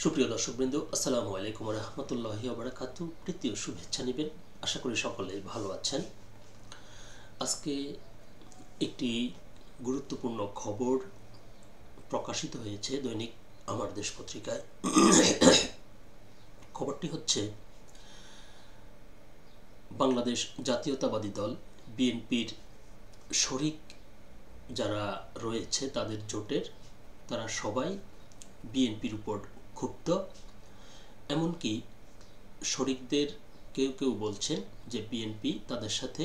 সুপ্রিয় দর্শকবৃন্দ, আসসালামু আলাইকুম ওয়া রাহমাতুল্লাহি ওয়া বারাকাতুহু। প্রীতি ও শুভেচ্ছা নেবেন। আশা করি সকলেই ভালো আছেন। আজকে একটি গুরুত্বপূর্ণ খবর প্রকাশিত হয়েছে দৈনিক আমার দেশ পত্রিকায়। খবরটি হচ্ছে, বাংলাদেশ জাতীয়তাবাদী দল বিএনপির শরিক যারা রয়েছে তাদের জোটের, তারা সবাই বিএনপির উপর ক্ষুব্ধ। এমনকি শরিকদের কেউ কেউ বলছেন যে বিএনপি তাদের সাথে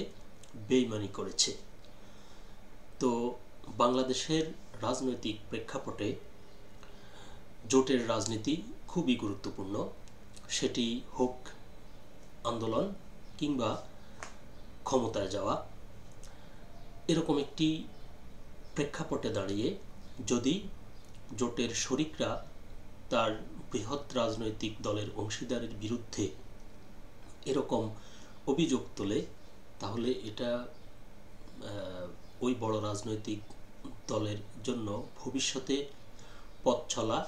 বেইমানি করেছে। তো বাংলাদেশের রাজনৈতিক প্রেক্ষাপটে জোটের রাজনীতি খুবই গুরুত্বপূর্ণ, সেটি হোক আন্দোলন কিংবা ক্ষমতায় যাওয়া। এরকম একটি প্রেক্ষাপটে দাঁড়িয়ে যদি জোটের শরিকরা তার বৃহৎ রাজনৈতিক দলের অংশীদারের বিরুদ্ধে এরকম অভিযোগ তোলে, তাহলে এটা ওই বড় রাজনৈতিক দলের জন্য ভবিষ্যতে পথ চলা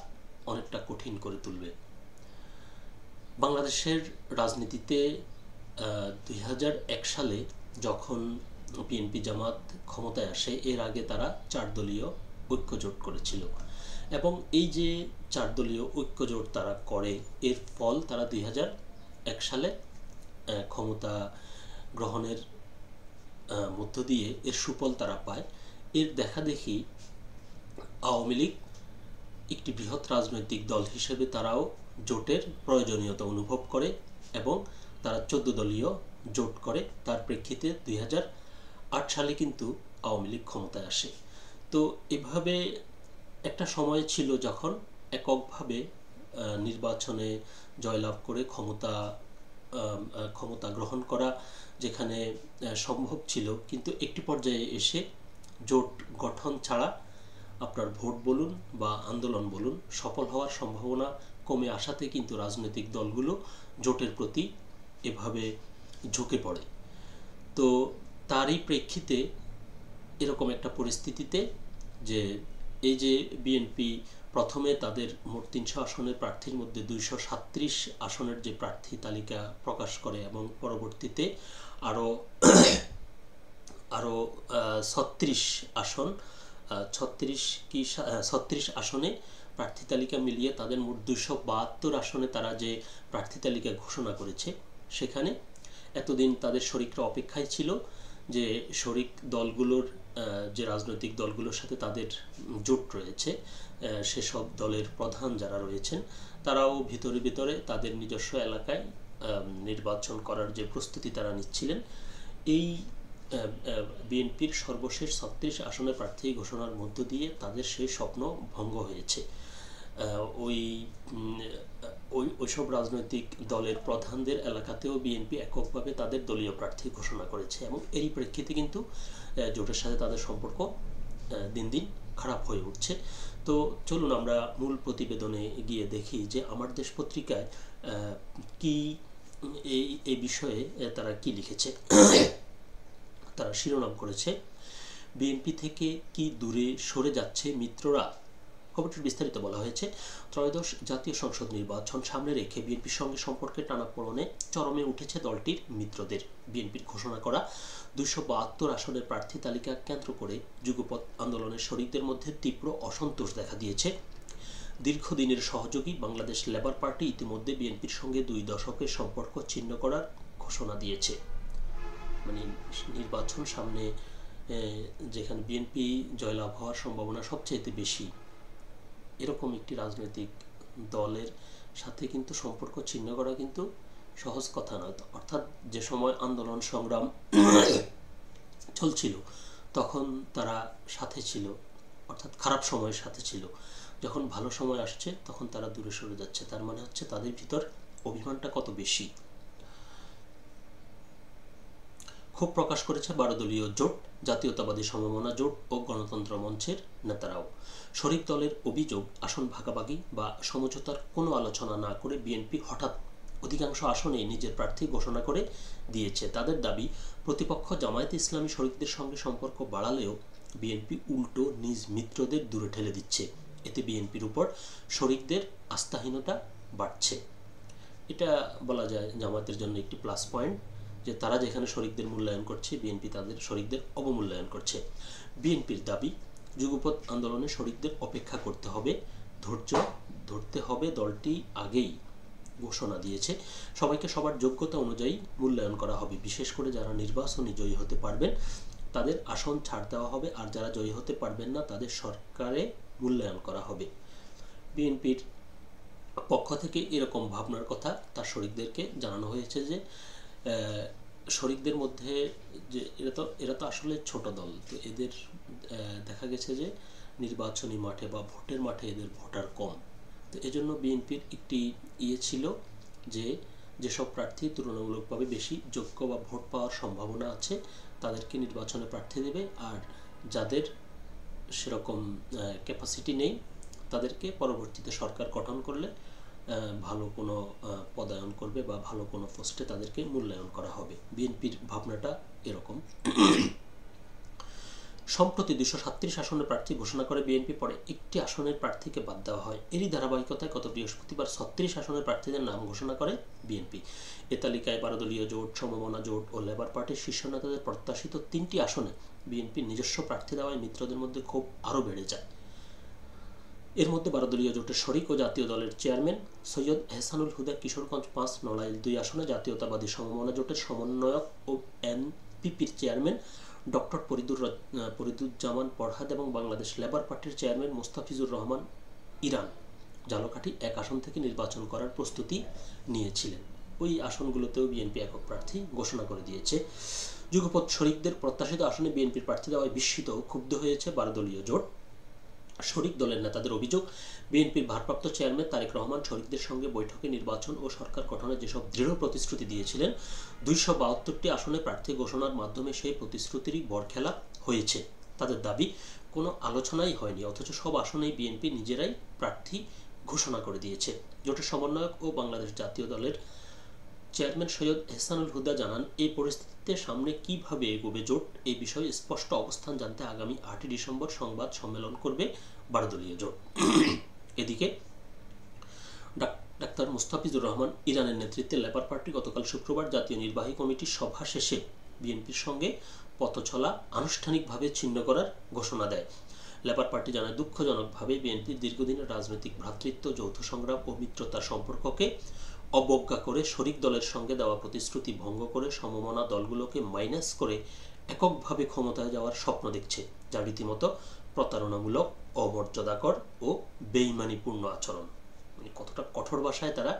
অনেকটা কঠিন করে তুলবে। বাংলাদেশের রাজনীতিতে 2001 সালে যখন বিএনপি জামাত ক্ষমতায় আসে, এর আগে তারা 4 দলীয় ঐক্যজোট করেছিল এবং এই যে 4 দলীয় ঐক্যজোট তারা করে, এর ফল তারা 2001 সালে ক্ষমতা গ্রহণের মধ্য দিয়ে এর সুফল তারা পায়। এর দেখা দেখি আওয়ামী লীগ একটি বৃহৎ রাজনৈতিক দল হিসেবে তারাও জোটের প্রয়োজনীয়তা অনুভব করে এবং তারা 14 দলীয় জোট করে। তার প্রেক্ষিতে 2008 সালে কিন্তু আওয়ামী লীগ ক্ষমতায় আসে। তো এভাবে একটা সময় ছিল যখন এককভাবে নির্বাচনে জয়লাভ করে ক্ষমতা গ্রহণ করা যেখানে সম্ভব ছিল, কিন্তু একটি পর্যায়ে এসে জোট গঠন ছাড়া আপনার ভোট বলুন বা আন্দোলন বলুন সফল হওয়ার সম্ভাবনা কমে আসাতে কিন্তু রাজনৈতিক দলগুলো জোটের প্রতি এভাবে ঝুঁকে পড়ে। তো তারই প্রেক্ষিতে এরকম একটা পরিস্থিতিতে যে এই যে বিএনপি প্রথমে তাদের মোট 300 আসনের প্রার্থীর মধ্যে 237 আসনের যে প্রার্থী তালিকা প্রকাশ করে এবং পরবর্তীতে আরও 36 আসন 36 আসনে প্রার্থী তালিকা মিলিয়ে তাদের মোট 272 আসনে তারা যে প্রার্থী তালিকা ঘোষণা করেছে, সেখানে এতদিন তাদের শরিকরা অপেক্ষায় ছিল যে শরিক দলগুলোর যে রাজনৈতিক দলগুলোর সাথে তাদের জোট রয়েছে, সেসব দলের প্রধান যারা রয়েছেন তারাও ভিতরে ভিতরে তাদের নিজস্ব এলাকায় নির্বাচন করার যে প্রস্তুতি তারা নিচ্ছিলেন। এই বিএনপির সর্বশেষ 36 আসনের প্রার্থী ঘোষণার মধ্য দিয়ে তাদের সেই স্বপ্ন ভঙ্গ হয়েছে। ওইসব রাজনৈতিক দলের প্রধানদের এলাকাতেও বিএনপি এককভাবে তাদের দলীয় প্রার্থী ঘোষণা করেছে এবং এরই প্রেক্ষিতে কিন্তু জোটের সাথে তাদের সম্পর্ক দিন দিন খারাপ হয়ে উঠছে। তো চলুন আমরা মূল প্রতিবেদনে গিয়ে দেখি যে আমার দেশ পত্রিকায় কি এই বিষয়ে তারা কি লিখেছে। তারা শিরোনাম করেছে, বিএনপি থেকে কি দূরে সরে যাচ্ছে মিত্ররা। খবরটির বিস্তারিত বলা হয়েছে, ত্রয়োদশ জাতীয় সংসদ নির্বাচন সামনে রেখে বিএনপির সঙ্গে সম্পর্কের টানাপোড়েনে চরমে উঠেছে দলটির মিত্রদের। বিএনপির ঘোষণা করা 272 আসনের প্রার্থী তালিকা কেন্দ্র করে যুগপৎ আন্দোলনের শরিকদের মধ্যে তীব্র অসন্তোষ দেখা দিয়েছে। দীর্ঘদিনের সহযোগী বাংলাদেশ লেবার পার্টি ইতিমধ্যে বিএনপির সঙ্গে 2 দশকের সম্পর্ক ছিন্ন করার ঘোষণা দিয়েছে। মানে নির্বাচন সামনে, যেখানে বিএনপি জয়লাভ হওয়ার সম্ভাবনা সবচেয়ে বেশি, এরকম একটি রাজনৈতিক দলের সাথে কিন্তু সম্পর্ক ছিন্ন করা কিন্তু সহজ কথা নয়। অর্থাৎ যে সময় আন্দোলন সংগ্রাম চলছিল তখন তারা সাথে ছিল, অর্থাৎ খারাপ সময়ের সাথে ছিল। যখন ভালো সময় আসছে তখন তারা দূরে সরে যাচ্ছে। তার মানে হচ্ছে তাদের ভিতর অভিমানটা কত বেশি। ক্ষোভ প্রকাশ করেছে 12 দলীয় জোট, জাতীয়তাবাদী সমমনা জোট ও গণতন্ত্র মঞ্চের নেতারাও। শরিক দলের অভিযোগ, আসন ভাগাভাগি বা সমঝোতার কোনো আলোচনা না করে বিএনপি হঠাৎ অধিকাংশ আসনে নিজের প্রার্থী ঘোষণা করে দিয়েছে। তাদের দাবি, প্রতিপক্ষ জামায়াতে ইসলামী শরিকদের সঙ্গে সম্পর্ক বাড়ালেও বিএনপি উল্টো নিজ মিত্রদের দূরে ঠেলে দিচ্ছে। এতে বিএনপির উপর শরিকদের আস্থাহীনতা বাড়ছে। এটা বলা যায় জামায়াতের জন্য একটি প্লাস পয়েন্ট, যে তারা যেখানে শরিকদের মূল্যায়ন করছে, বিএনপি তাদের শরিকদের অবমূল্যায়ন করছে। বিএনপির দাবি, যুগপৎ আন্দোলনে শরিকদের অপেক্ষা করতে হবে, ধৈর্য ধরতে হবে। দলটি আগেই ঘোষণা দিয়েছে, সবাইকে সবার যোগ্যতা অনুযায়ী মূল্যায়ন করা হবে। বিশেষ করে যারা নির্বাচনে জয়ী হতে পারবেন তাদের আসন ছাড় দেওয়া হবে, আর যারা জয়ী হতে পারবেন না তাদের সরকারে মূল্যায়ন করা হবে। বিএনপির পক্ষ থেকে এরকম ভাবনার কথা তার শরিকদেরকে জানানো হয়েছে, যে শরিকদের মধ্যে যে এরা তো আসলে ছোট দল, তো এদের দেখা গেছে যে নির্বাচনী মাঠে বা ভোটের মাঠে এদের ভোটার কম। তো এজন্য বিএনপির একটি ছিল যে যেসব প্রার্থী তুলনামূলকভাবে বেশি যোগ্য বা ভোট পাওয়ার সম্ভাবনা আছে তাদেরকে নির্বাচনে প্রার্থী দেবে, আর যাদের সেরকম ক্যাপাসিটি নেই তাদেরকে পরবর্তীতে সরকার গঠন করলে ভালো কোনো পদায়ন করবে বা ভালো কোনো পোস্টে তাদেরকে মূল্যায়ন করা হবে। বিএনপির ভাবনাটা এরকম। সম্প্রতি 237 আসনের প্রার্থী ঘোষণা করে বিএনপি, পরে একটি আসনের প্রার্থীকে বাদ দেওয়া হয়। এরই ধারাবাহিকতায় গত বৃহস্পতিবার 36 আসনের প্রার্থীদের নাম ঘোষণা করে বিএনপি। এ তালিকায় 12 দলীয় জোট, সমমনা জোট ও লেবার পার্টির শীর্ষ নেতাদের প্রত্যাশিত 3টি আসনে বিএনপির নিজস্ব প্রার্থী দেওয়ায় মিত্রদের মধ্যে ক্ষোভ আরও বেড়ে যায়। এর মধ্যে 12 দলীয় জোটের শরিক ও জাতীয় দলের চেয়ারম্যান সৈয়দ এহসানুল হুদা কিশোরগঞ্জ 5, নড়াইল 2 আসনে, জাতীয়তাবাদী সমমনা জোটের সমন্বয়ক ও এনপিপির চেয়ারম্যান ডক্টর ফরিদুজ্জামান পরহাদ এবং বাংলাদেশ লেবার পার্টির চেয়ারম্যান মোস্তাফিজুর রহমান ইরান ঝালকাঠি 1 আসন থেকে নির্বাচন করার প্রস্তুতি নিয়েছিলেন। ওই আসনগুলোতেও বিএনপি একক প্রার্থী ঘোষণা করে দিয়েছে। যুগপৎ শরিকদের প্রত্যাশিত আসনে বিএনপির প্রার্থী দেওয়ায় বিস্মিত ও ক্ষুব্ধ হয়েছে 12 দলীয় জোট। শরিক দলের নেতাদের অভিযোগ, বিএনপির ভারপ্রাপ্ত চেয়ারম্যান তারেক রহমান শরিকদের সঙ্গে বৈঠকে নির্বাচন ও সরকার গঠনের যেসব দৃঢ় প্রতিশ্রুতি দিয়েছিলেন, 272টি আসনে প্রার্থী ঘোষণার মাধ্যমে সেই প্রতিশ্রুতিরই বরখেলা হয়েছে। তাদের দাবি, কোনো আলোচনাই হয়নি, অথচ সব আসনেই বিএনপি নিজেরাই প্রার্থী ঘোষণা করে দিয়েছে। জোটের সমন্বয়ক ও বাংলাদেশ জাতীয় দলের চেয়ারম্যান সৈয়দ এহসানুল হুদা জানান, এই পরিস্থিতিতে সামনে কিভাবে এগোবে জোট, এই বিষয়ে স্পষ্ট অবস্থান জানতে আগামী 8 ডিসেম্বর সংবাদ সম্মেলন করবে 12 দলীয় জোট। এদিকে ডাক্তার মুস্তাফিজুর রহমান ইরানের নেতৃত্বে লেবার পার্টি গতকাল শুক্রবার জাতীয় নির্বাহী কমিটির সভা শেষে বিএনপির সঙ্গে পথচলা আনুষ্ঠানিকভাবে ছিন্ন করার ঘোষণা দেয়। লেবার পার্টি জানায়, দুঃখজনকভাবে বিএনপির দীর্ঘদিনের রাজনৈতিক ভ্রাতৃত্ব, যৌথ সংগ্রাম ও মিত্রতার সম্পর্ককে অবজ্ঞা করে, শরিক দলের সঙ্গে দেওয়া প্রতিশ্রুতি ভঙ্গ করে, সমমনা দলগুলোকে মাইনাস করে এককভাবে ক্ষমতায় যাওয়ার স্বপ্ন দেখছে, যা রীতিমতো প্রতারণামূলক, অমর্যাদাকর ও বেইমানিপূর্ণ আচরণ। মানে কতটা কঠোর ভাষায় তারা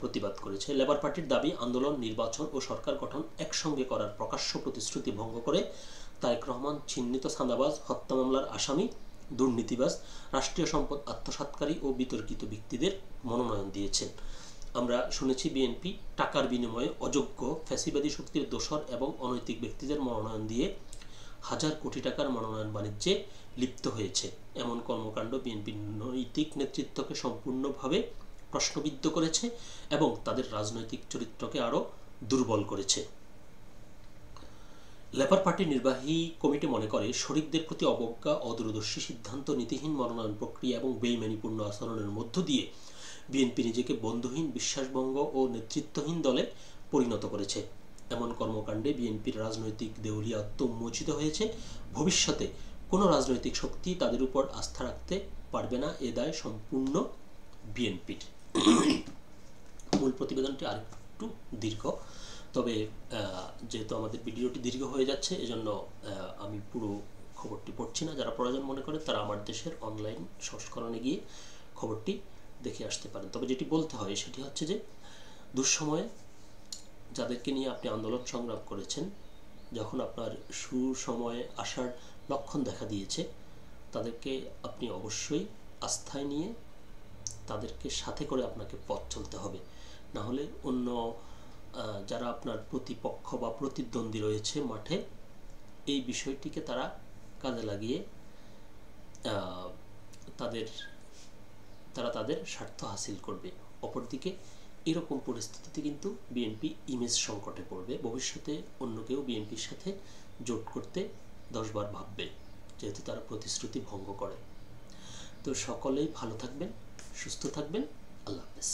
প্রতিবাদ করেছে। লেবার পার্টির দাবি, আন্দোলন, নির্বাচন ও সরকার গঠন একসঙ্গে করার প্রকাশ্য প্রতিশ্রুতি ভঙ্গ করে তারেক রহমান চিহ্নিত চাঁদাবাজ, হত্যা মামলার আসামি, দুর্নীতিবাজ, রাষ্ট্রীয় সম্পদ আত্মসাৎকারী ও বিতর্কিত ব্যক্তিদের মনোনয়ন দিয়েছেন। আমরা শুনেছি বিএনপি টাকার বিনিময়ে অযোগ্য ফ্যাসিবাদী শক্তির দোসর এবং অনৈতিক ব্যক্তিদের মনোনয়ন দিয়ে হাজার কোটি টাকার মনোনয়ন বাণিজ্যে লিপ্ত হয়েছে। এমন কর্মকাণ্ড বিএনপির নৈতিক নেতৃত্বকে সম্পূর্ণভাবে প্রশ্নবিদ্ধ করেছে এবং তাদের রাজনৈতিক চরিত্রকে আরও দুর্বল করেছে। লেবার পার্টির নির্বাহী কমিটি মনে করে, শরিকদের প্রতি অবজ্ঞা, অদূরদর্শী সিদ্ধান্ত, নীতিহীন মনোনয়ন প্রক্রিয়া এবং বেইমানিপূর্ণ আচরণের মধ্য দিয়ে বিএনপি নিজেকে বন্ধুহীন, বিশ্বাসভঙ্গ ও নেতৃত্বহীন দলে পরিণত করেছে। এমন কর্মকাণ্ডে বিএনপির রাজনৈতিক দেউলিয়াত্ব উন্মোচিত হয়েছে। ভবিষ্যতে কোনো রাজনৈতিক শক্তি তাদের উপর আস্থা রাখতে পারবে না, এ দায় সম্পূর্ণ বিএনপির। মূল প্রতিবেদনটি আরেকটু দীর্ঘ, তবে যেহেতু আমাদের ভিডিওটি দীর্ঘ হয়ে যাচ্ছে এজন্য আমি পুরো খবরটি পড়ছি না। যারা প্রয়োজন মনে করেন তারা আমার দেশের অনলাইন সংস্করণে গিয়ে খবরটি দেখে আসতে পারেন। তবে যেটি বলতে হয় সেটি হচ্ছে যে, দুঃসময়ে যাদেরকে নিয়ে আপনি আন্দোলন সংগ্রাম করেছেন, যখন আপনার সুসময়ে আসার লক্ষণ দেখা দিয়েছে, তাদেরকে আপনি অবশ্যই আস্থায় নিয়ে তাদেরকে সাথে করে আপনাকে পথ চলতে হবে। না হলে অন্য যারা আপনার প্রতিপক্ষ বা প্রতিদ্বন্দ্বী রয়েছে মাঠে, এই বিষয়টিকে তারা কাজে লাগিয়ে তাদের স্বার্থ হাসিল করবে। অপরদিকে এরকম পরিস্থিতিতে কিন্তু বিএনপি ইমেজ সংকটে পড়বে। ভবিষ্যতে অন্য কেউ বিএনপির সাথে জোট করতে 10 বার ভাববে, যেহেতু তারা প্রতিশ্রুতি ভঙ্গ করে। তো সকলেই ভালো থাকবেন, সুস্থ থাকবেন। আল্লাহ হাফেজ।